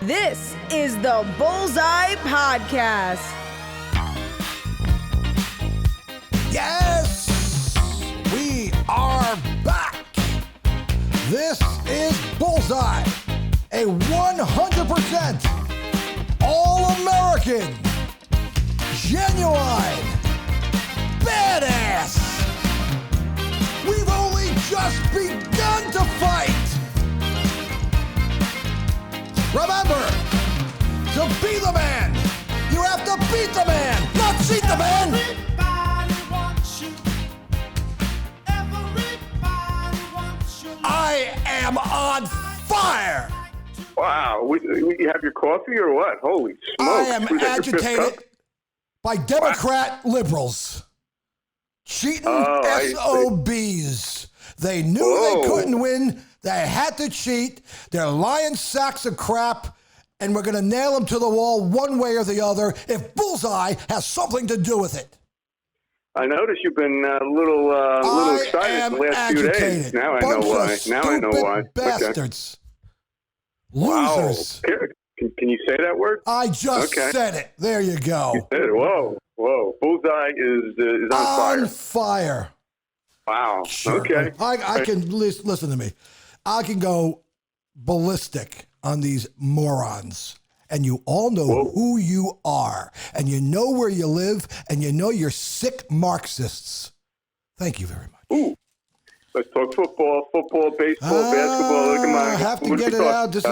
This is the Bullseye Podcast. Yes, we are back. This is Bullseye, a 100% all-American, genuine, badass. We've only just begun to fight. Remember, to be the man, you have to beat the man, not cheat the man. Everybody wants you. Everybody wants you. I am on fire. Wow, you have your coffee or what? Holy smokes. I am Was that your fifth agitated cup? by Democrat liberals. Cheating I see. SOBs. They knew Whoa. they couldn't win. They had to cheat. They're lying sacks of crap, and we're going to nail them to the wall one way or the other if Bullseye has something to do with it. I noticed you've been a little excited the last few days. Now I know why. Now I know why. Bastards. Wow. Losers. Can you say that word? I just said it. There you go. You said it. Whoa. Bullseye is on fire. Fire. Wow. Sure. Okay. I can listen to me. I can go ballistic on these morons. And you all know who you are. And you know where you live. And you know you're sick Marxists. Thank you very much. Ooh. Let's talk football, baseball, basketball. Look at my. I have to what get you it talking out. This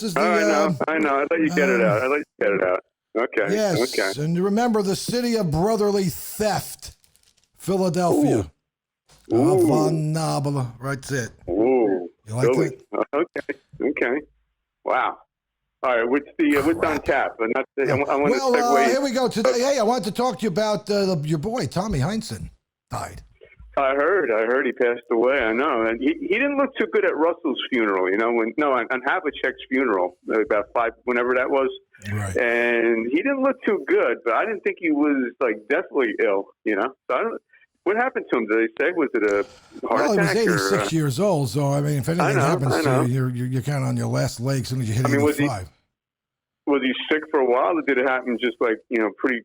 is the. I know. I let you get it out. Okay. Yes. Okay. And remember the city of brotherly theft, Philadelphia. Von Nabla. Right, that's it. Ooh. You like Philly. that? Okay. Wow. All right. What's on tap? And I want to segue. Here we go. Today, hey, I wanted to talk to you about your boy Tommy Heinsohn died. I heard he passed away. I know, and he didn't look too good at Russell's funeral. You know, on Havlicek's funeral about whenever that was, right? And he didn't look too good, but I didn't think he was like deathly ill. You know, so I don't. What happened to him? Did they say was it a heart attack? He was 86 years old. So I mean, if anything happens to you, you're kind of on your last leg as soon as you hit 85. Was he sick for a while, or did it happen just like, pretty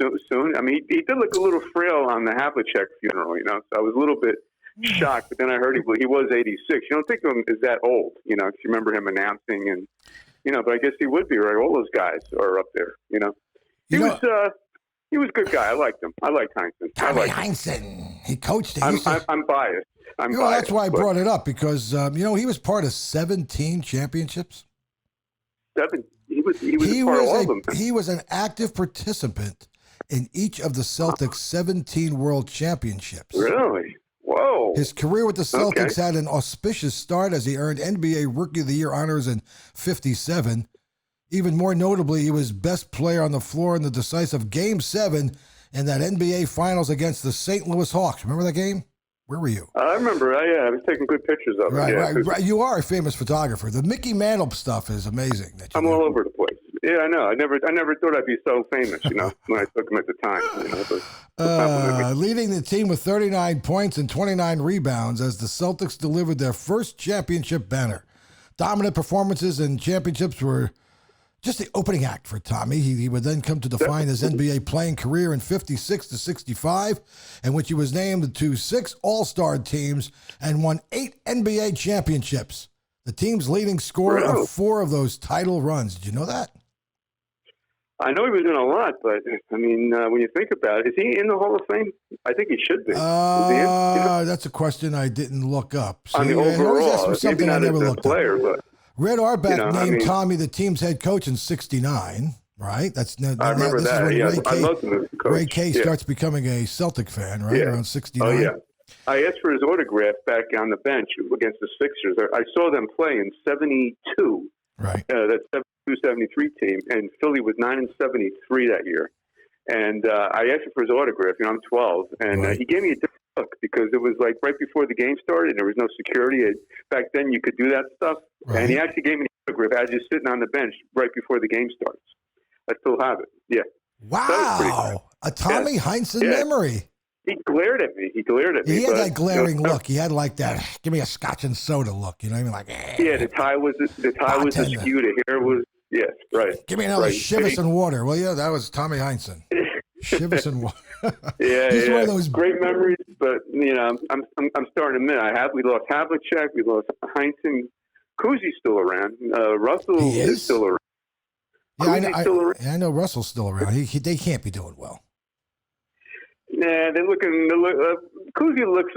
soon? I mean, he did look a little frail on the Havlicek funeral, so I was a little bit shocked. But then I heard he was 86. You don't think of him as that old, if you remember him announcing and, but I guess he would be, right? All those guys are up there, He was a good guy. I liked him. I liked Heinsohn. Tommy Heinsohn. He coached it. I'm biased. I'm biased. That's why I brought it up because, he was part of 17 championships. 7. He was part of all of them. He was an active participant in each of the Celtics' 17 World Championships. Really? Whoa. His career with the Celtics had an auspicious start as he earned NBA Rookie of the Year honors in 57. Even more notably, he was best player on the floor in the decisive Game 7 in that NBA Finals against the St. Louis Hawks. Remember that game? Where were you? I remember. I was taking good pictures of it. Right. You are a famous photographer. The Mickey Mantle stuff is amazing. I'm all over the place. Yeah, I know. I never thought I'd be so famous, when I took him at the time. Leading the team with 39 points and 29 rebounds as the Celtics delivered their first championship banner. Dominant performances in championships were just the opening act for Tommy. He would then come to define his NBA playing career in 56 to 65, in which he was named to 6 All-Star teams and won 8 NBA championships. The team's leading scorer of 4 of those title runs. Did you know that? I know he was in a lot, but I mean, when you think about it, is he in the Hall of Fame? I think he should be. That's a question I didn't look up. I mean, overall, something I never looked player, up. But Red Auerbach named Tommy the team's head coach in 69, right? I remember that. I loved him as a coach. Ray Kay starts becoming a Celtic fan, right? Around 69. Oh, yeah. I asked for his autograph back on the bench against the Sixers. I saw them play in 72. Right. That 72-73 team, and Philly was 9-73 that year. And I asked him for his autograph. I'm 12, and he gave me a different look because it was like right before the game started, and there was no security. Back then, you could do that stuff, and he actually gave me the autograph as just sitting on the bench right before the game starts. I still have it. Yeah. Wow, a Tommy Heinsohn memory. He glared at me. He had that glaring look. He had like that, give me a scotch and soda look. You know what I mean? Like, the tie was askew. The hair was, yes, right. Give me another right. Chivas and water. Well, yeah, that was Tommy Heinsohn. Chivas and water. Yeah, He's yeah. one of those Great memories, but I'm starting to admit we lost Havlicek, we lost Heinsohn. Kuzi's still around. Russell He is still around. Yeah, Still around. I know Russell's still around. They can't be doing well. Nah, they're looking. Kuzi looks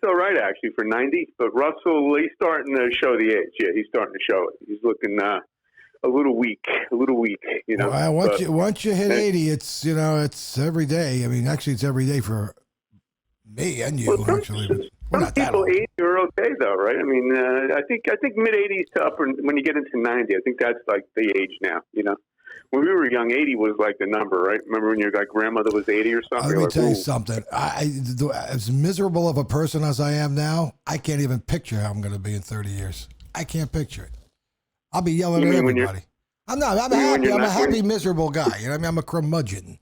all right actually for 90, but Russell, he's starting to show the age. Yeah, he's starting to show it. He's looking a little weak. You know. Well, once you hit 80, it's every day. I mean, actually, it's every day for me and you. Well, actually, we're some not that people old. 80 are okay though, right? I mean, I think mid 80s to upper. When you get into 90, I think that's like the age now. You know. When we were young, 80 was like the number, right? Remember when your grandmother was 80 or something? Let me like, tell you ooh. something. As miserable of a person as I am now, I can't even picture how I'm going to be in 30 years. I can't picture it. I'll be yelling You at mean when everybody. I'm not. I'm you mean when happy. you're I'm a not- happy, miserable guy. You know what I mean? I'm a curmudgeon.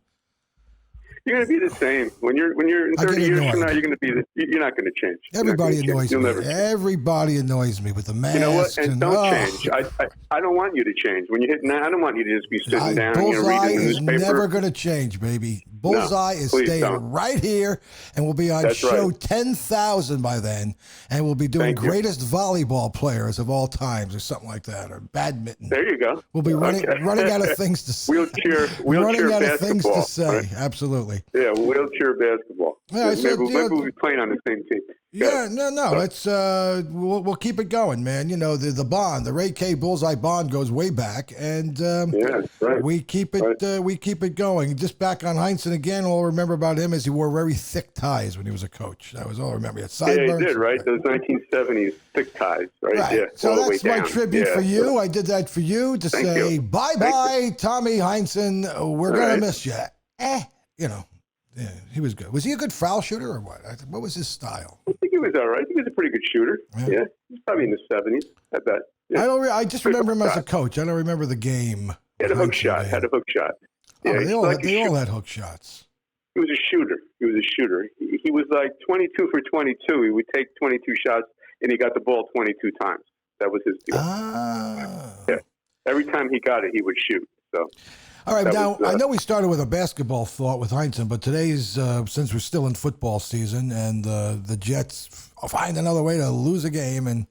You're going to be the same. When you're in I get 30 years from annoyed. now, you're going to be. You're not going to change. You're not Everybody gonna change. annoys You'll me. never change. Everybody annoys me with the masks. You know what? And don't change. oh, I don't want you to change. When you hit now, I don't want you to just be sitting down and Bullseye reading the is newspaper. never going to change, baby. Bullseye is please staying don't. right here, and we'll be on That's show right. 10,000 by then, and we'll be doing Thank you. greatest volleyball players of all times, or something like that, or badminton. There you go. We'll be running out of things to say. Wheelchair running out of things basketball. to say. Right? Absolutely. Yeah, wheelchair basketball. Yeah, I said, maybe we'll be playing on the same team. Yeah, no. It's we'll keep it going, man. You know the bond, the Ray K Bullseye bond goes way back, and Yeah, right. we keep it we keep it going. Just back on Heinsohn again. All I remember about him is he wore very thick ties when he was a coach. That was all I remember. He had Yeah, sideburns. he did, right? Those 1970s thick ties, right? Right. Yeah, So all the way that's my down. tribute Yeah. for you. I did that for you to Thank say you. bye-bye, Tommy Heinsohn. We're All going right. to miss you. You know, yeah, he was good. Was he a good foul shooter or what? What was his style? I think he was all right. I think he was a pretty good shooter. Yeah, he's probably in the 70s. I bet. Yeah. I just remember him as a coach. I don't remember the game. He had a hook Heinsohn shot. game. Had a hook shot. Yeah, Oh, he's they all, like a they all shooter. had hook shots. He was a shooter. He was like 22 for 22. He would take 22 shots, and he got the ball 22 times. That was his deal. Ah. Yeah. Every time he got it, he would shoot. So. All right, That now was, I know we started with a basketball thought with Heinsohn, but today's, since we're still in football season and the Jets find another way to lose a game and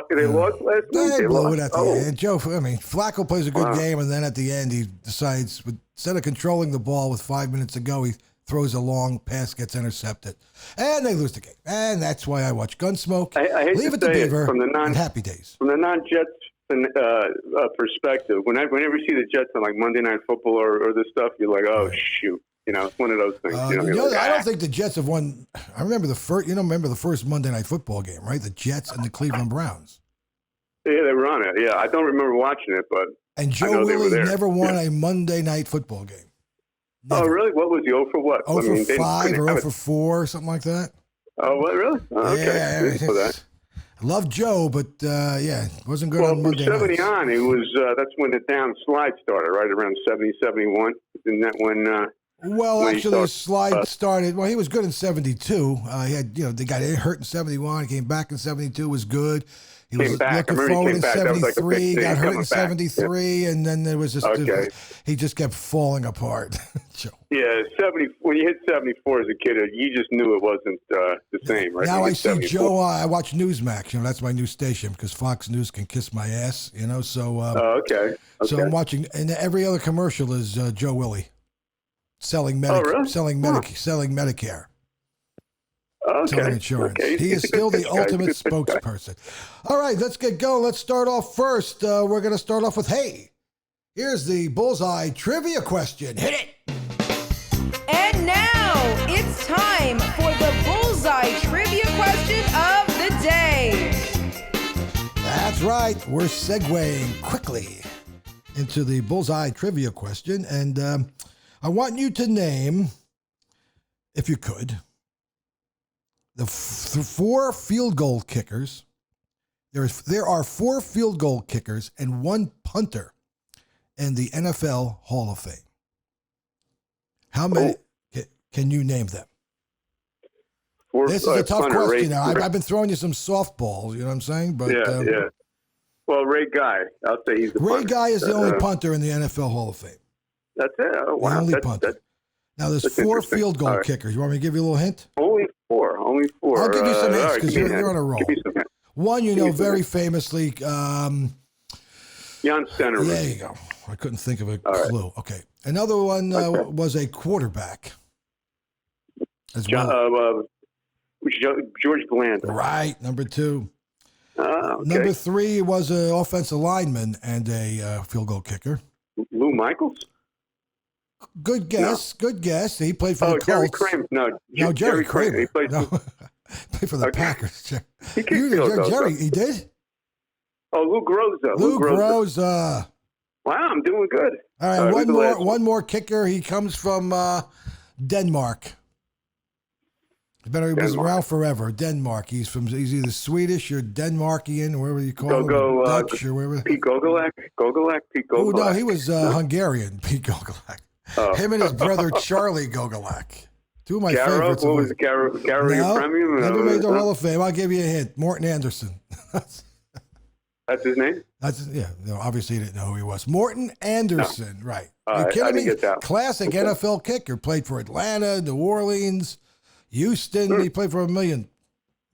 They lost last night. they blew it lost. at the end. Joe, Flacco plays a good Wow. game, and then at the end he decides, instead of controlling the ball with 5 minutes to go, he throws a long pass, gets intercepted, and they lose the game. And that's why I watch Gunsmoke. I hate Leave to it to say it, Beaver from the and Happy Days. From the non-Jets perspective, whenever you see the Jets on like Monday Night Football or this stuff, you're like, oh shoot, it's one of those things. You're like, I don't think the Jets have won. I remember the first. Remember the first Monday Night Football game, right? The Jets and the Cleveland Browns. Yeah, they were on it. Yeah, I don't remember watching it, but And I Joe know they were Willie there. never won Yeah. a Monday Night Football game. Oh, Never. really? What was he? 0 for what? 0 for they 5 couldn't or have 0 for 4, something like that. Oh, what? Really? Oh, okay. Yeah, Didn't know that. I love Joe, but wasn't good Well, on from Monday 70 nights. on, it was that's when the downslide started, right around 70, 71. Isn't that when? Well, when he actually, the started, slide started. Well, he was good in '72. He had, they got hurt in '71. He came back in '72. Was good. He Came was back. I looking remember he forward came in back. That was like a big '73. thing, Got hurt coming in back. '73, and then there was just Okay. he just kept falling apart. Joe. Yeah, 70. When you hit 74 as a kid, you just knew it wasn't the same, right? Now When you I hit see 74. Joe. I watch Newsmax. That's my new station because Fox News can kiss my ass. So Oh, okay. so I'm watching, and every other commercial is Joe Willie selling really? selling Medicare. Okay. Selling insurance. Okay. He is He's a still good the pitch guy. ultimate He's a good pitch guy. spokesperson. All right, let's get going. Let's start off first. We're going to start off with, hey, here's the Bullseye trivia question. Hit it. And now it's time for the Bullseye Trivia Question of the Day. That's right. We're segueing quickly into the Bullseye trivia question. And I want you to name, if you could, the 4 field goal kickers. There are 4 field goal kickers and 1 punter in the NFL Hall of Fame. How many can you name them? This is a tough question. Now, I've been throwing you some softballs, you know what I'm saying? But yeah. Well, Ray Guy. I'll say he's the Ray punter. Guy is the only punter in the NFL Hall of Fame. That's it. Oh, wow. The only punter. Now, there's that's 4 interesting. field goal All right. kickers. You want me to give you a little hint? Only 4. I'll give you some hints all right, because give me a you're on a roll. Give me some hints. One, you Give me know some very hints. famously. Jan Stenner. There you go. I couldn't think of a All right. clue. Okay. Another one Okay. was a quarterback. As John, well. George Blanda. Right. Number 2. Okay. Number 3 was an offensive lineman and a field goal kicker. Lou Michaels? Good guess. Good guess. He played for Oh, the Jerry Colts. Kramer. No, No, Jerry Kramer. He Kramer. played No. for, Played for the Okay. Packers. he kicked field goals. Jerry, he did? Oh, Lou Groza. Lou Groza. Groza. Wow, I'm doing good. All right, who's the last one more kicker. He comes from Denmark. He was Denmark. around forever. Denmark. He's either Swedish or Denmarkian, wherever you call him, Dutch or wherever. Pete Gogolak? Pete Oh Gogolak. no, he was Hungarian. Pete Gogolak. Oh. Him and his brother Charlie Gogolak. Two of my Garrow? favorites. What was it? Garrow No, Premium? never made the Huh? Hall of Fame. I'll give you a hint. Morton Anderson. That's his name? No, obviously you didn't know who he was. Morton Anderson, right. Are you I kidding didn't me? get that. Classic Okay. NFL kicker. Played for Atlanta, New Orleans, Houston. He played for a million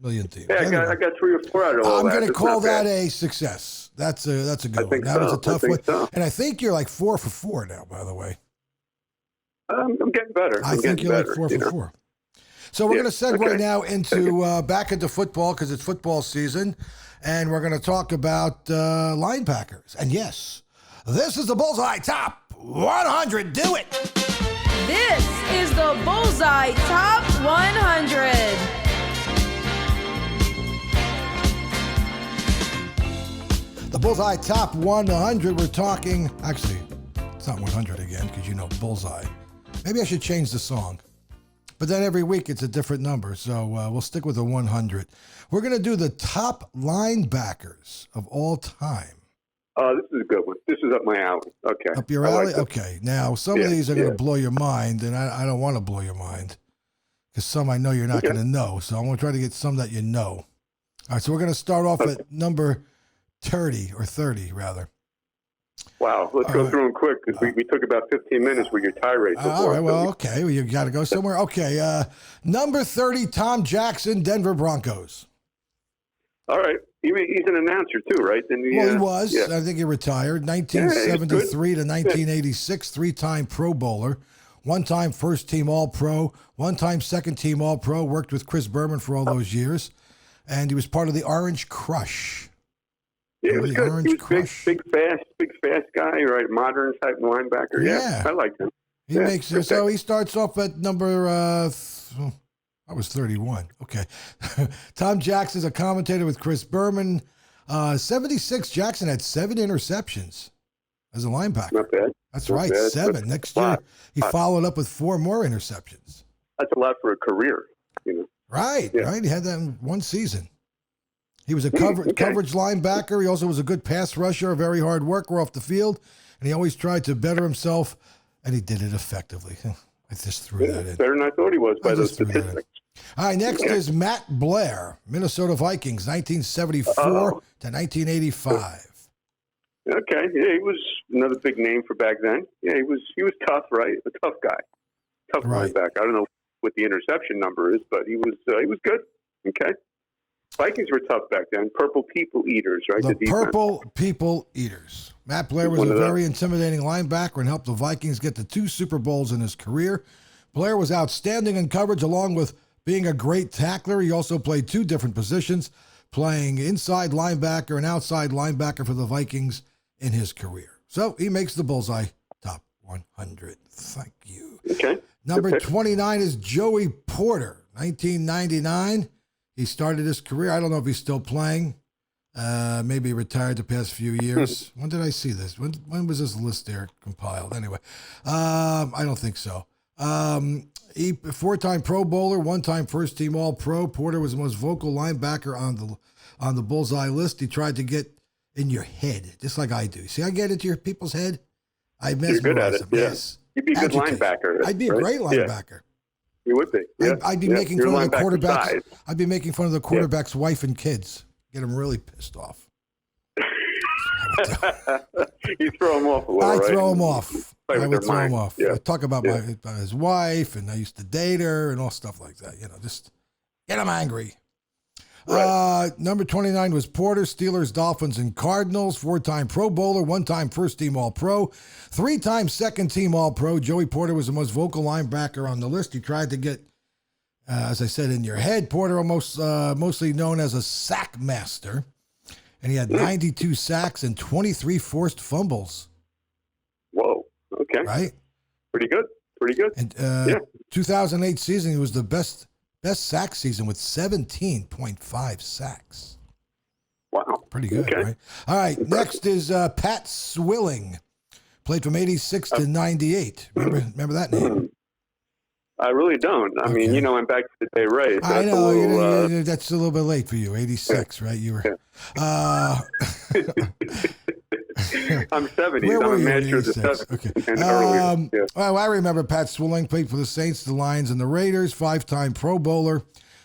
teams. Yeah, Anyway, I got 3 or 4 out of all I'm that. going to That's call not bad. that a success. That's a good one. think That was so. a tough I one. think so. And I think you're like 4 for 4 now, by the way. I'm getting better. I I'm think getting you're better, like 4 you for know? 4. So we're Yeah, going to segue okay. now into back into football because it's football season, and we're going to talk about linebackers. And yes, this is the Bullseye Top 100. Do it. This is the Bullseye Top 100. The Bullseye Top 100. We're talking, actually, it's not 100 again because you know Bullseye. Maybe I should change the song. But then every week it's a different number, so we'll stick with the 100. We're going to do the top linebackers of all time. Oh, this is a good one. This is up my alley. Okay. Up your I like alley? this. Okay. Now, some of Yeah, these are going to yeah. blow your mind, and I don't want to blow your mind because some I know you're not Okay. going to know. So I'm going to try to get some that you know. All right, so we're going to start off at number 30, or 30, rather. Wow. Let's go through them quick because we took about 15 minutes with your tirade before. All right, so well, okay. Well, you got to go somewhere. Okay. Number 30, Tom Jackson, Denver Broncos. All right. He's an announcer too, right? Then Well, he was. Yeah. I think he retired. Yeah, 1973 he's to 1986, 3-time Pro Bowler, 1-time first-team All-Pro, 1-time second-team All-Pro, worked with Chris Berman for all those years, and he was part of the Orange Crush. Yeah, it was the good. Orange He was Crush. big, fast guy, right? Modern type linebacker. Yeah. I liked him. He Yeah, makes okay. so he starts off at number I was 31. Okay. Tom Jackson's a commentator with Chris Berman. 76, Jackson had 7 interceptions as a linebacker. Not bad. That's Not right, bad. 7. That's Next a year, lot. he followed up with 4 more interceptions. That's a lot for a career, you know. Right, Yeah. right. He had that in one season. He was a okay. coverage linebacker. He also was a good pass rusher, a very hard worker off the field, and he always tried to better himself, and he did it effectively. I just threw that in. Better than I thought he was by I those just threw that in. statistics. All right, next Okay. is Matt Blair, Minnesota Vikings, 1974 to 1985. Okay, yeah, he was another big name for back then. Yeah, he was tough, right? A tough guy, tough Right. linebacker. I don't know what the interception number is, but he was good. Okay, Vikings were tough back then. Purple people eaters, right? The defense. Purple People Eaters. Matt Blair was One a of those. very intimidating linebacker and helped the Vikings get to 2 Super Bowls in his career. Blair was outstanding in coverage along with being a great tackler. He also played 2 different positions, playing inside linebacker and outside linebacker for the Vikings in his career. So he makes the Bullseye Top 100. Thank you. Okay. Number Good pick. 29 is Joey Porter, 1999. He started his career. I don't know if he's still playing. Maybe he retired the past few years. When did I see this? When was this list there compiled? Anyway, I don't think so. He 4-time Pro Bowler, 1-time first team All Pro. Porter was the most vocal linebacker on the Bullseye list. He tried to get in your head, just like I do. See, I get into your people's head. I You're good at mesmerize it. them. Yeah. Yes. You'd be a good Agitate. linebacker. I'd be a right? great Yeah, linebacker. you would be. Yeah. I'd be Yeah. making Your fun of the linebacker quarterbacks. size. I'd be making fun of the quarterback's wife and kids. Get them really pissed off. You throw them off a little, I right? throw him off. Play I with would their throw him mind. off. Yeah. I talk about Yeah. about his wife, and I used to date her, and all stuff like that. Just get him angry. Right. Number 29 was Porter, Steelers, Dolphins, and Cardinals. 4-time Pro Bowler, 1-time first-team All-Pro, 3-time second-team All-Pro. Joey Porter was the most vocal linebacker on the list. He tried to get, as I said, in your head. Porter, mostly known as a sack master, and he had 92 sacks and 23 forced fumbles. Whoa. Okay. Right? Pretty good. Pretty good. And Yeah. 2008 season, he was the best sack season with 17.5 sacks. Wow. Pretty good, Okay. right? All right, next is Pat Swilling. Played from 86 to 98. Remember that name? I really don't. I mean, Okay. I'm back to the day Ray. So I that's know, a little, that's a little bit late for you. 86, right? You were. I'm 70s. Where I'm were a you in master of the 86? 70s. Okay. And earlier. Yeah. Well, I remember Pat Swilling played for the Saints, the Lions, and the Raiders. 5-time Pro Bowler,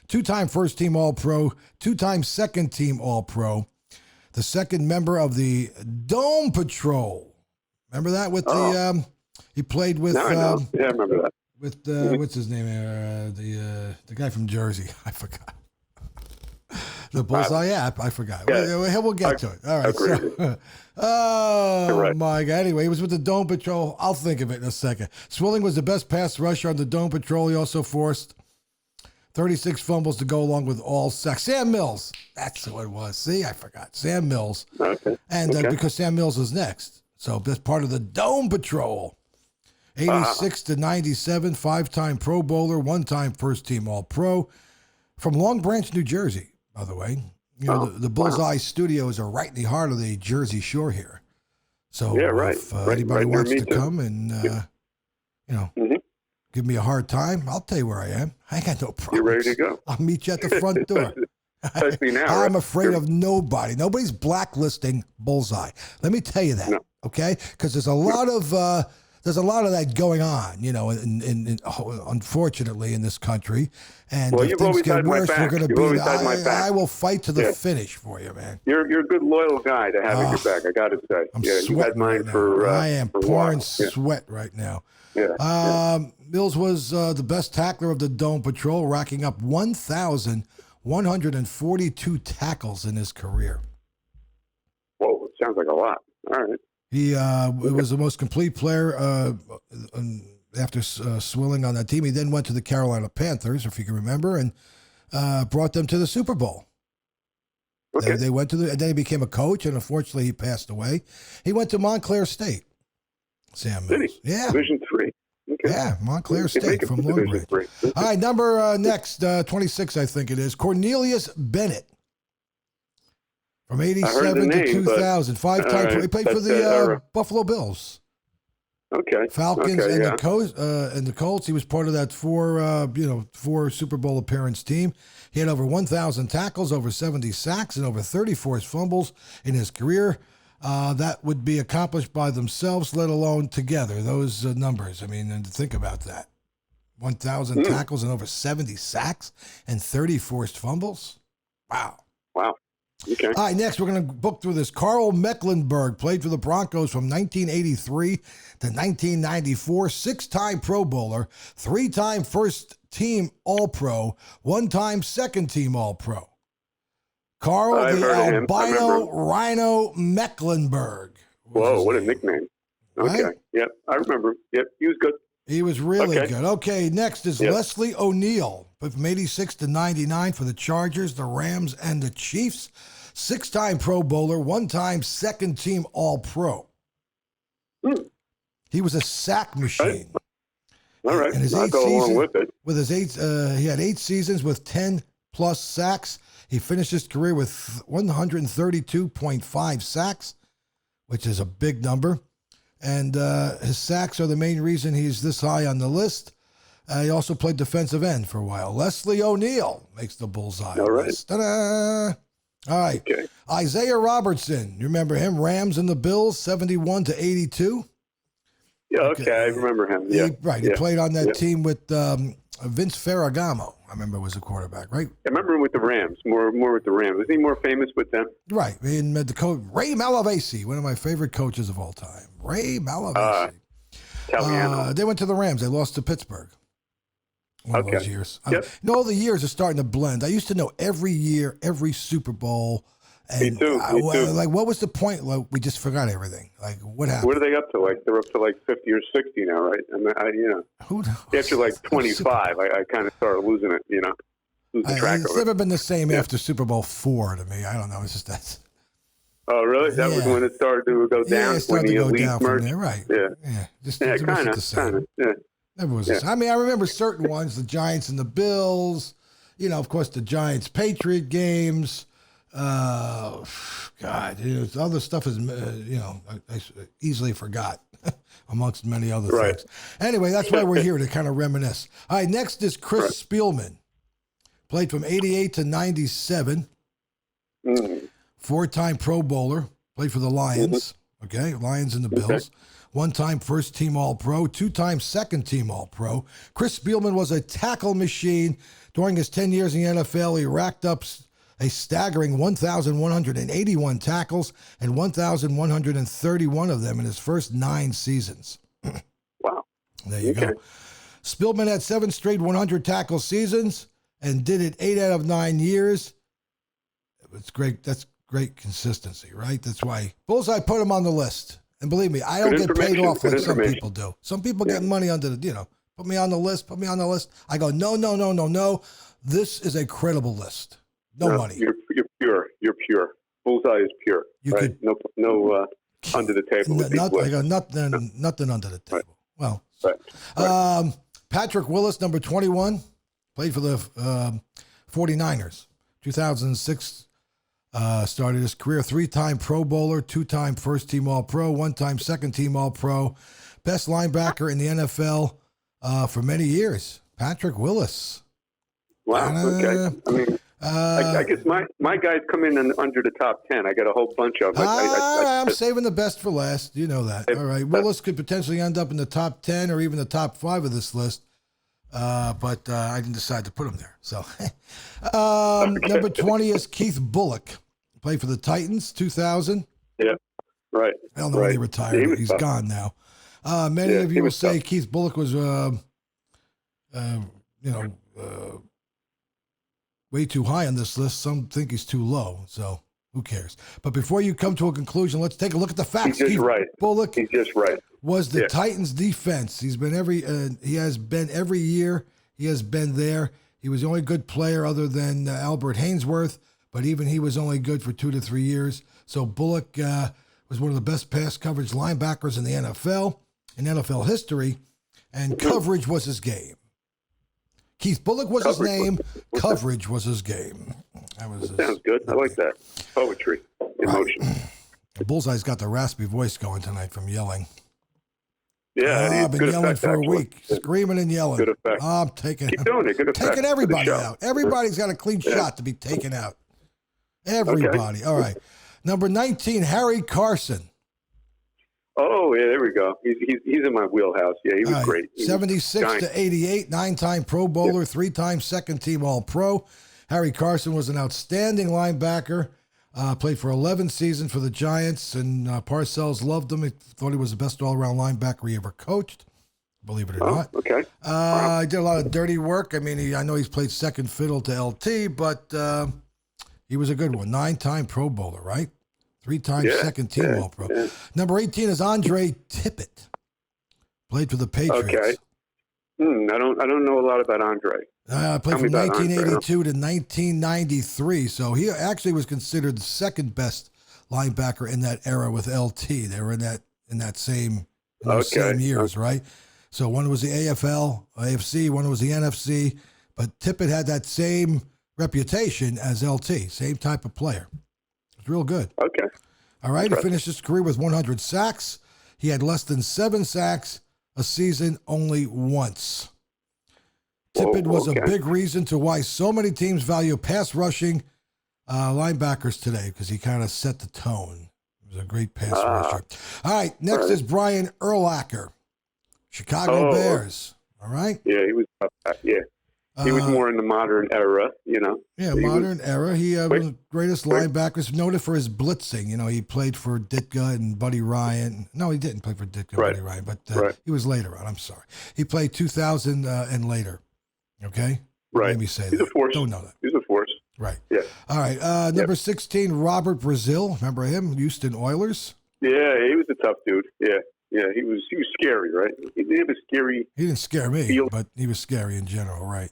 2-time first-team All-Pro, 2-time second-team All-Pro. The second member of the Dome Patrol. Remember that with the he played with Now I know. Yeah, I remember that. with what's his name? The guy from Jersey. I forgot. The Bullseye app. I forgot. Yeah. We'll get to it. All right. Agreed. So, oh Correct. my God. Anyway, he was with the Dome Patrol. I'll think of it in a second. Swilling was the best pass rusher on the Dome Patrol. He also forced 36 fumbles to go along with all sacks. Sam Mills. That's who it was. See, I forgot. Sam Mills. Okay. And Okay. because Sam Mills is next. So that's part of the Dome Patrol. 86 to 97, 5-time Pro Bowler, 1-time first-team All-Pro. From Long Branch, New Jersey, by the way. The Bullseye studios are right in the heart of the Jersey Shore here. So Yeah, right. if Right anybody near wants me to too. come and, Mhm. give me a hard time, I'll tell you where I am. I ain't got no problem. You're ready to go. I'll meet you at the front door. Especially now. I'm right? afraid of nobody. Nobody's blacklisting Bullseye. Let me tell you that, No. okay? Because there's a lot of that going on, unfortunately in this country. And Well, if you've things always get had my worse, we're back. going to You've be. always had my back. I will fight to the Yeah. finish for you, man. You're a good loyal guy to have at your back. I got to say. I'm yeah, you sweating had mine right now. for. I am for a pouring while. Yeah. sweat right now. Yeah. Mills was the best tackler of the Dome Patrol, racking up 1,142 tackles in his career. Whoa, it sounds like a lot. All right. He was the most complete player after Swilling on that team. He then went to the Carolina Panthers, if you can remember, and brought them to the Super Bowl. Okay. They went to and then he became a coach, and unfortunately he passed away. He went to Montclair State. Sam Did Mills. he? Yeah. Division 3. Okay. Yeah, Montclair You can make State it from to Long Division Branch. 3. All right, number next, 26, I think it is. Cornelius Bennett. From 87 the to name, but- 2000. 5-time. He played for That's the Buffalo Bills. Okay. Falcons Okay, and yeah. the Colts. He was part of that four Super Bowl appearance team. He had over 1,000 tackles, over 70 sacks, and over 30 forced fumbles in his career. That would be accomplished by themselves, let alone together. Those numbers. I mean, and think about that: 1,000 tackles and over 70 sacks and 30 forced fumbles. Wow. Wow. Okay. All right, next we're going to book through this. Carl Mecklenburg played for the Broncos from 1983 to 1994, 6-time Pro Bowler, 3-time first-team All-Pro, 1-time second-team All-Pro. Carl I've the heard of him. I Albino remember. Rhino Mecklenburg. was Whoa, his what a name. nickname. Okay. Right? Yep, I remember. Yep, he was good. He was really Okay. good. Okay, next is Yep. Leslie O'Neal, from 86 to 99 for the Chargers, the Rams, and the Chiefs. 6-time Pro Bowler, 1-time second-team All-Pro. He was a sack machine. All right. And his I'll eight go along seasons- with it. With his he had 8 seasons with 10-plus sacks. He finished his career with 132.5 sacks, which is a big number. And his sacks are the main reason he's this high on the list. He also played defensive end for a while. Leslie O'Neal makes the Bullseye All right. list. Ta-da! All right. Okay. Isaiah Robertson. You remember him? Rams and the Bills, 71 to 82. Yeah, okay, I remember him. Yeah. He yeah. played on that Yeah. team with Vince Ferragamo. I remember was a quarterback, right? I remember him with the Rams. More with the Rams. Was he more famous with them? Right. And the coach, Ray Malavasi, one of my favorite coaches of all time. Ray Malavasi. Italiano. They went to the Rams. They lost to Pittsburgh. One of those years. Yep. All the years are starting to blend. I used to know every year, every Super Bowl. And Me too. Like, what was the point? Like, we just forgot everything. Like, what happened? What are they up to? Like, they're up to like 50 or 60 now, right? I mean, Who knows? after like 25, I kind of started losing it, losing track It's of it. never been the same after Super Bowl 4 to me. I don't know. It's just that. Oh, really? That was when it started to go down? Yeah, it when started the to go elite down from merged? there. Right. Yeah. Just Yeah, it wasn't the same. kind of. Yeah. Never was the same. I mean, I remember certain ones, the Giants and the Bills. Of course, the Giants-Patriot games. God, other stuff is, I easily forgot, amongst many other things. Anyway, that's why we're here, to kind of reminisce. All right, next is Chris Spielman. Played from 88 to 97. Four-time Pro Bowler. Played for the Lions. Okay, Lions and the Bills. One-time first-team All-Pro. Two-time second-team All-Pro. Chris Spielman was a tackle machine. During his 10 years in the NFL, he racked up a staggering 1,181 tackles and 1,131 of them in his first 9 seasons. Wow. There you go. Spielman had 7 straight 100 tackle seasons and did it 8 out of 9 years. It's great. That's great consistency, right? That's why Bullseye put him on the list. And believe me, I don't get paid off like some people do. Some people get money under the, put me on the list, put me on the list. I go, no. This is a credible list. No money. You're pure. You're pure. Bullseye is pure. You right? could, no under the table. With these I lists. got nothing under the table. Right. Well, Patrick Willis, number 21, played for the 49ers. 2006 started his career. 3-time Pro Bowler, 2-time first-team All-Pro, 1-time second-team All-Pro. Best linebacker in the NFL for many years. Patrick Willis. Wow. Okay. I mean, I guess my guys come in under the top 10. I got a whole bunch of them. I'm saving the best for last. You know that. All right. Willis could potentially end up in the top 10 or even the top 5 of this list. But I didn't decide to put him there. So number 20 is Keith Bullock. Played for the Titans, 2000. Yeah. Right. I don't know when he retired. He's gone now. Many of you will say Keith Bullock was, way too high on this list. Some think he's too low, so who cares? But before you come to a conclusion, let's take a look at the facts. He's just right. Bullock He's just right. Was the Titans' defense. He has been every year. He has been there. He was the only good player other than Albert Hainsworth, but even he was only good for 2 to 3 years. So Bullock was one of the best pass coverage linebackers in the NFL, in NFL history, and coverage was his game. Keith Bullock was his name. Coverage was his game. Sounds good. I like that. Poetry. Emotion. Right. Bullseye's got the raspy voice going tonight from yelling. Yeah, I've been yelling for a week. Screaming and yelling. Good effect. I'm taking Keep doing it. Good effect. taking everybody out. Everybody's got a clean shot to be taken out. Everybody. All right. Number 19, Harry Carson. Oh, yeah, there we go. He's in my wheelhouse. Yeah, he was great. 76 to 88, 9-time Pro Bowler, 3-time second-team All-Pro. Harry Carson was an outstanding linebacker. Played for 11 seasons for the Giants, and Parcells loved him. He thought he was the best all-around linebacker he ever coached, believe it or not. Okay. He did a lot of dirty work. I mean, I know he's played second fiddle to LT, but he was a good one. 9-time Pro Bowler, right? 3-time second-team All-Pro. Yeah. Number 18 is Andre Tippett. Played for the Patriots. Okay. I don't know a lot about Andre. Played from 1982 to 1993. So he actually was considered the second best linebacker in that era with LT. They were in that same same years, right? So one was the AFC, one was the NFC, but Tippett had that same reputation as LT, same type of player. It's real good. Okay. All right. He finished his career with 100 sacks. He had less than 7 sacks a season only once. Tippett was a big reason to why so many teams value pass rushing linebackers today, because he kind of set the tone. He was a great pass rusher. All right, next is Brian Urlacher, Chicago Bears. All right? Yeah, he was up. Yeah. He was more in the modern era, you know. Yeah, He modern era. He was quick, the greatest quick. linebackers, noted for his blitzing. You know, he played for Ditka and Buddy Ryan. No, he didn't play for Ditka and Right. Buddy Ryan, but Right. he was later on. I'm sorry. He played 2000 and later. Okay? Right. Let me say He's that. a force. Don't know that. He's a force. Right. Yeah. All right. Number 16, Robert Brazil. Remember him? Houston Oilers. Yeah, he was a tough dude. Yeah. Yeah, he was scary, right? He didn't have a scary He didn't scare me, feel. but he was scary in general, right?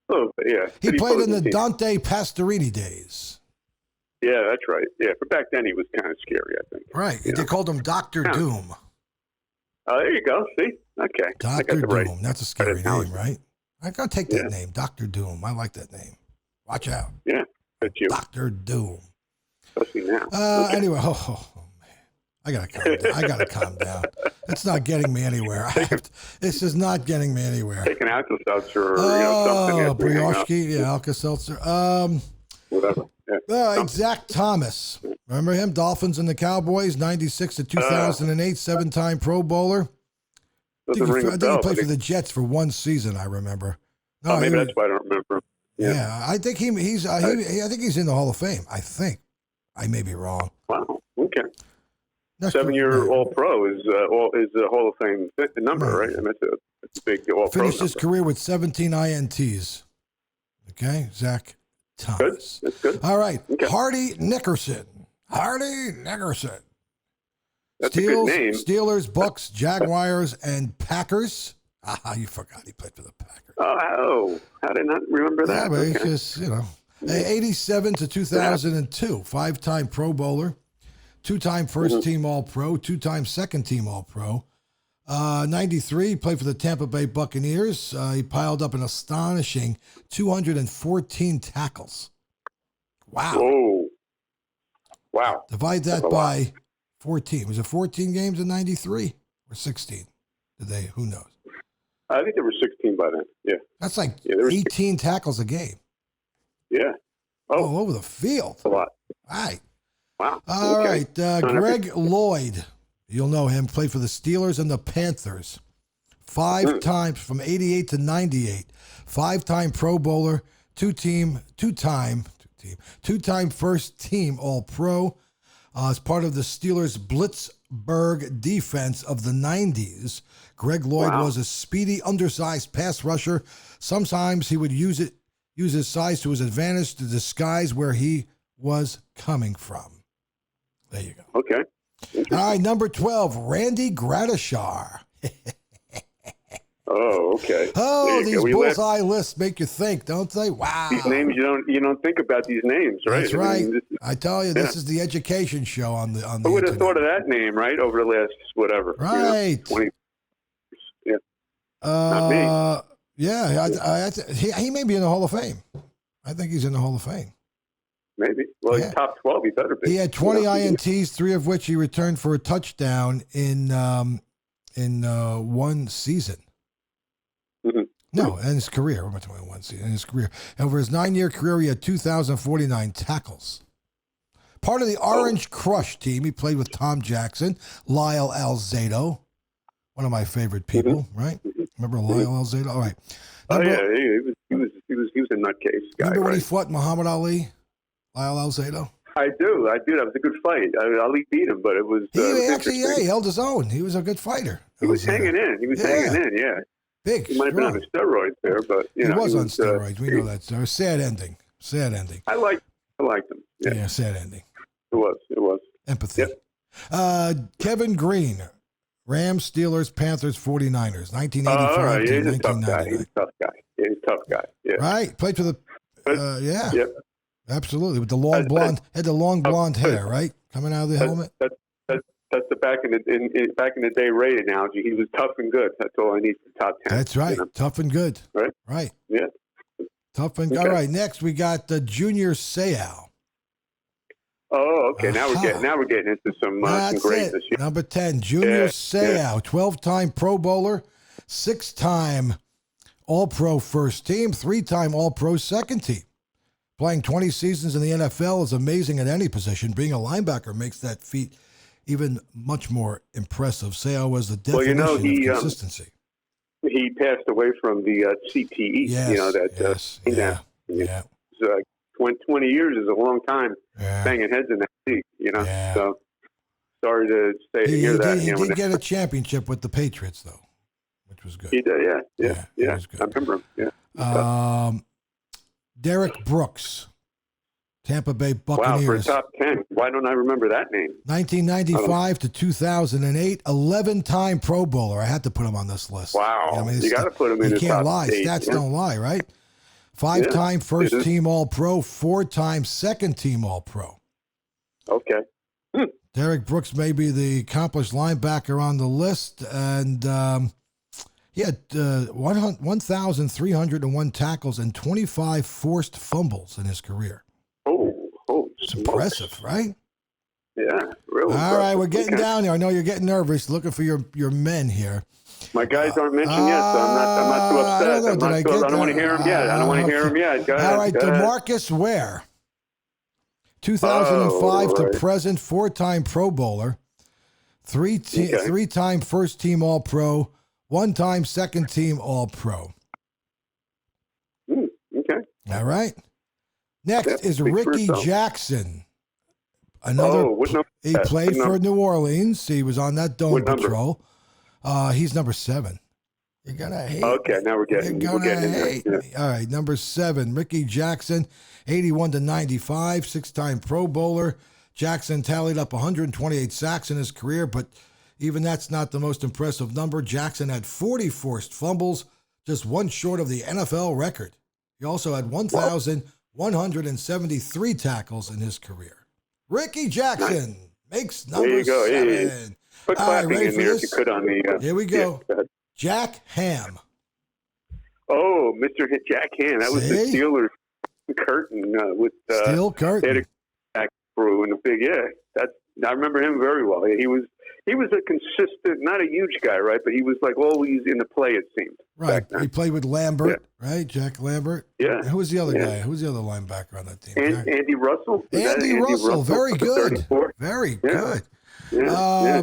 Oh, yeah. He But played posed in the team. Dante Pastorini days. Yeah, that's right. Yeah, but back then he was kind of scary, I think. Right. You They know? called him Dr. Yeah. Doom. Oh, there you go. See? Okay. I got Dr. the Doom. right. That's a scary talent. name, right? I gotta take that Yeah. name, Dr. Doom. I like that name. Watch out. Yeah, that's you. Dr. Doom. Especially now. Okay. Anyway, oh, man. I gotta calm down. It's not getting me anywhere. This is not getting me anywhere. Take an Alka-Seltzer or something. Oh, after you hang up. Brioche, yeah, Alka-Seltzer. Whatever. Yeah. Zach Thomas. Remember him? Dolphins and the Cowboys, 96 to 2008, seven-time Pro Bowler. I Doesn't think ring he a bell. played but for the Jets for one season, I remember. No, maybe he was- that's why I don't remember him. yeah, I think he's I think he's in the Hall of Fame. I think. I may be wrong. Wow. Okay. That's 7-year right. All-Pro is a Hall of Fame number, right? And that's a big All-Pro Finished number. his career with 17 INTs. Okay, Zach Good. Thomas. That's good. All right, Okay. Hardy Nickerson. Hardy Nickerson. That's a good name. Steelers, Bucks, Jaguars, and Packers. Ah, you forgot he played for the Packers. Oh, how did I not remember that? Yeah, but Okay. it's just, 87 to 2002, five-time Pro Bowler, two-time first-team All-Pro, two-time second-team All-Pro. 93, played for the Tampa Bay Buccaneers. He piled up an astonishing 214 tackles. Wow. Whoa. Wow. Divide that That's a by 14. Was it 14 games in 93 or 16? Who knows? I think there were 16 by then. Yeah. That's like Yeah, there was- 18 tackles a game. Yeah. Oh, All over the field. that's a lot. All right. Wow. All Okay. right. Greg Lloyd. You'll know him. Played for the Steelers and the Panthers. Five times from 88 to 98. Five-time Pro Bowler. Two-time first team All-Pro. As part of the Steelers' Blitzburg defense of the 90s. Greg Lloyd was a speedy, undersized pass rusher. Sometimes he would use his size to his advantage to disguise where he was coming from. There you go. Okay. All right, number 12, Randy Gradishar. Oh, okay. Oh, There you these go. We left bullseye lists make you think, don't they? Wow. these names you don't think about these names, right? That's I right. mean, I tell you, this is the education show on the who would have internet. thought of that name, right? Over the last whatever. Right. 20. Yeah. Not me. Yeah, he may be in the Hall of Fame. I think he's in the Hall of Fame. Maybe. Well, Yeah. he's top 12. He better be. He had 20 You know? INTs, 3 of which he returned for a touchdown in one season. Mhm. No, in his career. What am I talking about? One season in his career. Over his 9-year career, he had 2,049 tackles. Part of the Orange Crush team, he played with Tom Jackson, Lyle Alzado, one of my favorite people. Right? Remember Lyle Alzado? All right. Oh Remember, yeah, he was a nutcase guy. remember when he Right? fought Muhammad Ali? Lyle Alzado. I do. That was a good fight. Ali beat him, but it was. He it was actually, interesting. he held his own. He was a good fighter. He was hanging in. He was hanging in. Yeah. Big. He might have been on strong. the steroids there, but He you know, was on steroids. We know that. So sad ending. Sad ending. I liked him. Yeah, Yeah, sad ending. it was. Empathy. Yep. Kevin Green, Rams, Steelers, Panthers, 49ers, 1985 All right, to he's a tough guy. 1999. He's a tough guy. Yeah, he's a tough guy. Yeah. Right? Played for the, yeah, Yep. absolutely. With the long blonde, had the long blonde hair, right? Coming out of the helmet. That's the back in the day Ray analogy. He was tough and good. That's all I need for top 10. That's right. You know? Tough and good. Right. Right. Yeah. Tough and Okay. All right, next we got the Junior Seau. Oh, okay. Now we're getting into some That's greatness. it. Yeah. Number 10, Junior Yeah, Seau, 12-time Pro Bowler, 6-time All-Pro first team, 3-time All-Pro second team. Playing 20 seasons in the NFL is amazing at any position. Being a linebacker makes that feat even much more impressive. Seau was the Well, definition he, of consistency. he passed away from the CTE. Yes, You know that. yes, yeah. It's, 20 years is a long time Yeah. banging heads in that league. You know, Yeah. so sorry to hear that. He did get a championship with the Patriots, though, which was good. He did, Yeah, yeah. it was good. I remember him. Yeah. Derek Brooks, Tampa Bay Wow, for a Buccaneers. top 10. Why don't I remember that name? 1995 to 2008, 11-time Pro Bowler. I had to put him on this list. Wow. I mean, You got to put him in you the can't top lie. 8. Stats yeah. don't lie, right? 5-time first-team All-Pro, 4-time second-team All-Pro. Okay. Derek Brooks may be the accomplished linebacker on the list, and he had 1,301 tackles and 25 forced fumbles in his career. It's impressive, right? Yeah, really. All right, we're getting down here. I know you're getting nervous, looking for your men here. My guys aren't mentioned yet, so I'm not too upset. I I don't want to hear them yet. I don't want to hear them yet. Go ahead. All right, go ahead. DeMarcus Ware, 2005 right. to present, 4-time Pro Bowler, 3-time first-team All-Pro, 1-time second-team All-Pro. Okay. All right. Next is speak for Ricky itself. Jackson. Another. what number? He played for New Orleans. He was on that Dome What number? Patrol. He's number 7. You're gonna hate. Okay, now we're getting You're in gonna there. hate Yeah. me. All right, number 7, Ricky Jackson, 81 to 95, 6-time Pro Bowler. Jackson tallied up 128 sacks in his career, but even that's not the most impressive number. Jackson had 40 forced fumbles, just one short of the NFL record. He also had 1,173 tackles in his career. Ricky Jackson makes number There you go. 7. Put All right, clapping ready in for there this? if you could on the. Here we go. Yeah, ahead. Jack Ham. Oh, Mr. Jack Hand. That was the See? Steelers curtain with Steel they had curtain. a back through in the big. Yeah, I remember him very well. He was a consistent, not a huge guy, right? But he was like always in the play. It seemed. Right. back then. He played with Lambert, right? Jack Lambert. Yeah. And who was the other Yeah. guy? Who was the other linebacker on that team? Andy Russell. Was that Andy Russell. Very good. 34? Very Yeah. good. Yeah.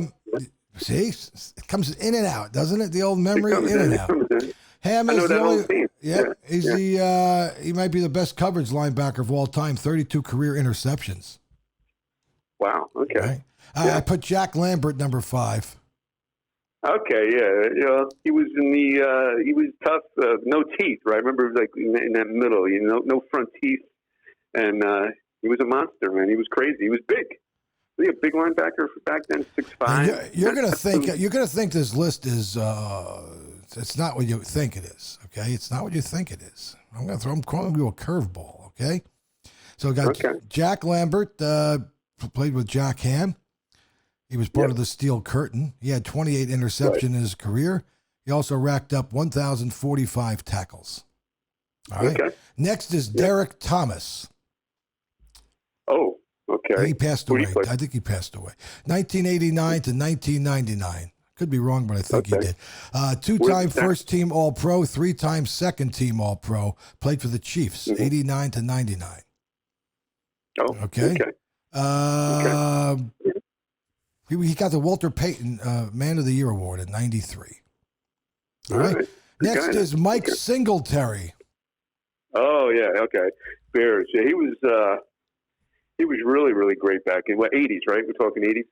See, it comes in and out, doesn't it? The old memory, It comes in and it out. comes in. Ham I is know the that only. whole team. Yeah, he's he might be the best coverage linebacker of all time. 32 career interceptions. Wow. Okay. Right. Yeah. I put Jack Lambert number 5. Okay, yeah, he was he was tough, no teeth, right? I remember like in that middle, no front teeth, and he was a monster, man. He was crazy. He was big. Was he a big linebacker back then? 6'5". You're gonna think this list is it's not what you think it is. Okay, it's not what you think it is. I'm calling you a curveball. Okay, so we got Jack Lambert played with Jack Ham. He was part of the Steel Curtain. He had 28 interceptions in his career. He also racked up 1,045 tackles. All right. Okay. Next is Derek Thomas. Oh, okay. He passed Who away. did he play? I think he passed away. 1989 to 1999. Could be wrong, but I think he did. 2-time first-team All-Pro, 3-time second-team All-Pro. Played for the Chiefs, 89 to 99. Oh, Okay. He got the Walter Payton Man of the Year Award in 93. All right. Good Next guy. is Mike Singletary. Oh yeah, okay. Bears. Yeah, he was really, really great back in 80s, right? We're talking 80s,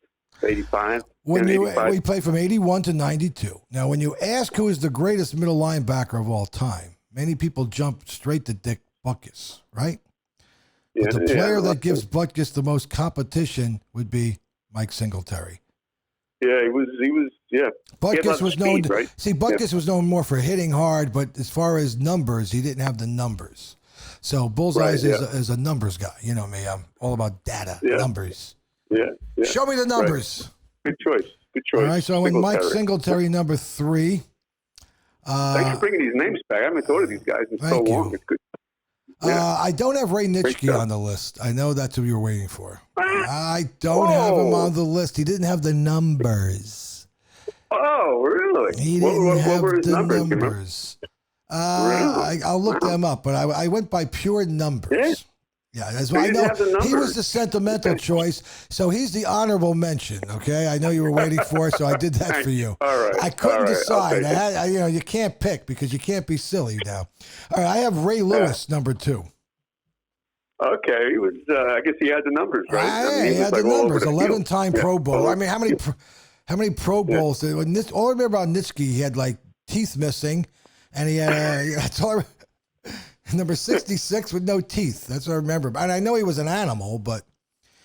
85. We played from 81 to 92. Now, when you ask who is the greatest middle linebacker of all time, many people jump straight to Dick Butkus, right? But the player that gives Butkus the most competition would be Mike Singletary. Yeah, he was. Yeah. Butkus was known. Speed, right? See, Butkus was known more for hitting hard, but as far as numbers, he didn't have the numbers. So Bullseye is a numbers guy. You know me. I'm all about data, numbers. Yeah. Show me the numbers. Good choice. All right. So I went Mike Singletary number 3. Thanks for bringing these names back. I haven't thought of these guys in so long. It's good. Yeah. I don't have Ray Nitschke on the list. I know that's what you were waiting for. I don't have him on the list. He didn't have the numbers. Oh, really? He didn't have what were his the numbers? numbers. Really? I'll look them up, but I went by pure numbers. Yeah. Yeah, that's But why I you didn't know have the he was numbers. the sentimental choice, so he's the honorable mention. Okay, I know you were waiting for it, so I did that for you. All right. I couldn't All right. decide. I'll take it. You can't pick because you can't be silly now. All right, I have Ray Lewis, number 2. Okay, he was. I guess he had the numbers, right? He was, had like, the all over numbers. the 11-time field. Pro Bowl. Yeah. I mean, how many Pro Bowls? All I remember about Nitschke, he had like teeth missing, and he had that's all. Number 66 with no teeth. That's what I remember. And I know he was an animal, but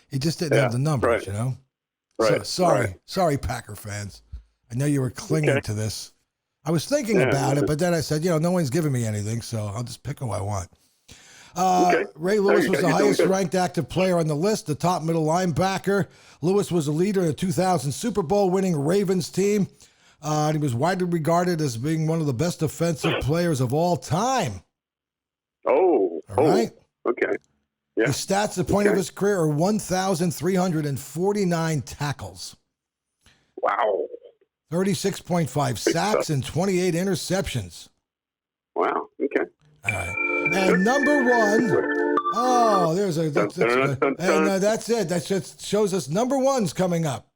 he just didn't have the numbers, right. you know? Right. Sorry, Packer fans. I know you were clinging to this. I was thinking about it, but then I said, no one's giving me anything, so I'll just pick who I want. Ray Lewis was the highest ranked active player on the list, the top middle linebacker. Lewis was a leader in the 2000 Super Bowl winning Ravens team. And he was widely regarded as being one of the best defensive players of all time. Oh. All right. Okay. Yeah. His stats at the point of his career are 1,349 tackles. Wow. 36.5 sacks and 28 interceptions. Wow. Okay. All right. And number 1. Oh, there's a. That's it. That just shows us number 1's coming up.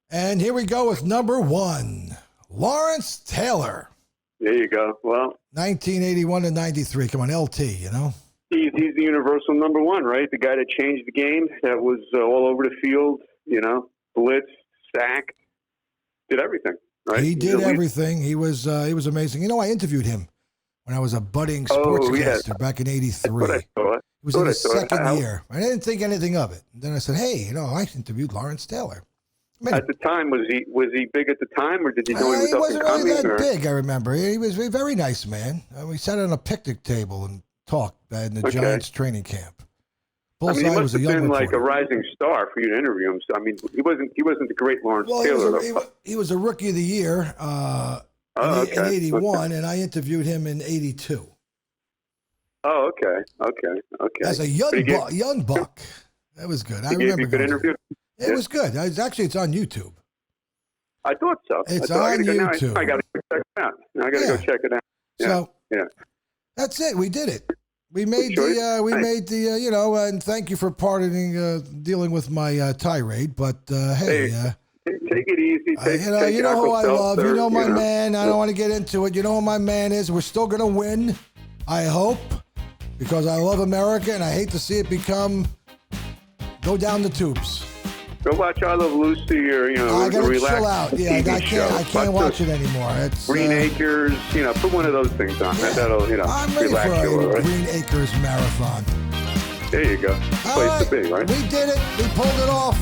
And here we go with number 1, Lawrence Taylor. There you go. Well, 1981 to 93. Come on, LT, you know? he's the universal number 1, right? The guy that changed the game, that was all over the field, blitz, sacked, did everything, right? He did everything. He was amazing. I interviewed him when I was a budding sportscaster back in '83. It was in his second year. I didn't think anything of it. And then I said, "Hey, I interviewed Lawrence Taylor." At the time, was he big at the time, or did you know he was he wasn't really that big? I remember he was a very nice man. We sat on a picnic table and talked in the Giants training camp. Bullseye he must was a have young been reporter. like a rising star for you to interview him. So, I mean, he wasn't the great Lawrence Taylor. He was a rookie of the year in '81, and I interviewed him in '82. Oh, okay. As a young buck. That was good. I remember. Gave you a good interview? It was good. It's on YouTube. I thought so. It's on YouTube. I got to go check it out. I got to go check it out. Yeah. So that's it. We did it. We made and thank you for dealing with my tirade. But hey, take it easy. Take you know who I love. Seltzer, you know my man. I don't want to get into it. You know who my man is. We're still gonna win. I hope, because I love America and I hate to see it go down the tubes. Go watch I Love Lucy or I gotta relax. chill out. Yeah, I can't watch it anymore. It's Green Acres. Put one of those things on. Yeah. That'll I'm ready relax for you. a Right? Green Acres marathon. There you go. Place to be, right? We did it. We pulled it off.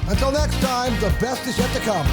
Until next time, the best is yet to come.